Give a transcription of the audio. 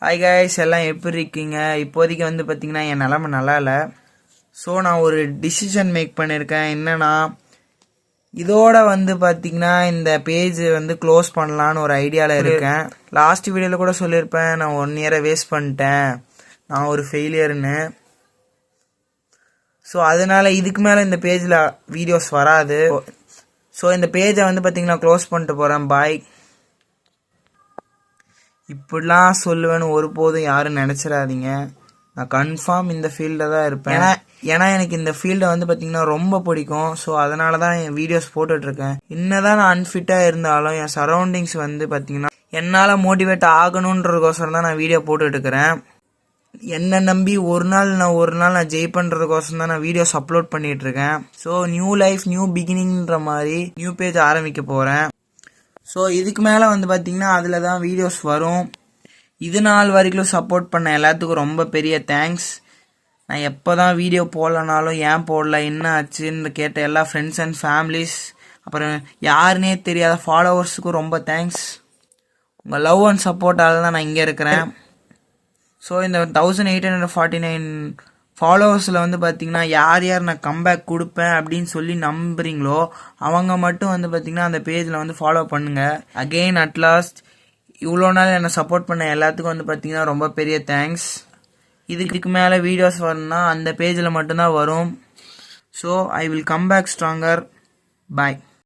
Hi guys, எல்லாம் எப்படி இருக்கீங்க? இப்போதைக்கு வந்து பார்த்தீங்கன்னா என் நிலமை நல்லா இல்லை. ஸோ நான் ஒரு டிசிஷன் மேக் பண்ணியிருக்கேன். என்னன்னா, இதோட வந்து பார்த்தீங்கன்னா இந்த பேஜ் வந்து க்ளோஸ் பண்ணலான்னு ஒரு ஐடியாவில் இருக்கேன். லாஸ்ட் வீடியோவில் கூட சொல்லியிருப்பேன், நான் 1 இயரை வேஸ்ட் பண்ணிட்டேன், நான் ஒரு ஃபெயிலியர்னு. ஸோ அதனால இதுக்கு மேலே இந்த பேஜில் வீடியோஸ் வராது. ஸோ இந்த பேஜை வந்து பார்த்தீங்கன்னா க்ளோஸ் பண்ணிட்டு போகிறேன். பாய். இப்படிலாம் சொல்லுவேன்னு ஒருபோதும் யாரும் நினச்சிடாதீங்க. நான் கன்ஃபார்ம் இந்த ஃபீல்டில் தான் இருப்பேன். ஏன்னா எனக்கு இந்த ஃபீல்டை வந்து பார்த்தீங்கன்னா ரொம்ப பிடிக்கும். ஸோ அதனால தான் என் வீடியோஸ் போட்டுட்ருக்கேன். என்னதான் நான் அன்ஃபிட்டாக இருந்தாலும் என் சரௌண்டிங்ஸ் வந்து பார்த்தீங்கன்னா என்னால் மோட்டிவேட் ஆகணுன்றதுக்கோசரம் தான் நான் வீடியோ போட்டுட்ருக்கிறேன். என்னை நம்பி ஒரு நாள் நான் ஜெயிப்பன்றதுக்கோசரம் தான் நான் வீடியோஸ் அப்லோட் பண்ணிகிட்ருக்கேன். ஸோ நியூ லைஃப் நியூ பிகினிங்ன்ற மாதிரி நியூ பேஜ் ஆரம்பிக்க போகிறேன். ஸோ இதுக்கு மேலே வந்து பார்த்தீங்கன்னா அதில் தான் வீடியோஸ் வரும். இது நாள் வரைக்கும் சப்போர்ட் பண்ண எல்லாத்துக்கும் ரொம்ப பெரிய தேங்க்ஸ். நான் எப்போ தான் வீடியோ போடலனாலும் ஏன் போடல, என்ன ஆச்சுன்னு கேட்ட எல்லா ஃப்ரெண்ட்ஸ் அண்ட் ஃபேமிலிஸ், அப்புறம் யாருன்னே தெரியாத ஃபாலோவர்ஸுக்கும் ரொம்ப தேங்க்ஸ். உங்கள் லவ் அண்ட் சப்போர்ட்டால் தான் நான் இங்கே இருக்கிறேன். ஸோ இந்த 1849 ஃபாலோவர்ஸில் வந்து பார்த்தீங்கன்னா யார் நான் கம்பேக் கொடுப்பேன் அப்படின்னு சொல்லி நம்புறீங்களோ அவங்க மட்டும் வந்து பார்த்தீங்கன்னா அந்த பேஜில் வந்து ஃபாலோ பண்ணுங்கள். அகெயின் அட்லாஸ்ட் இவ்வளோ நாள் என்னை சப்போர்ட் பண்ண எல்லாத்துக்கும் வந்து பார்த்தீங்கன்னா ரொம்ப பெரிய தேங்க்ஸ். இதுக்கு மேலே வீடியோஸ் வரணும்னா அந்த பேஜில் மட்டும்தான் வரும். So I will come back stronger. Bye.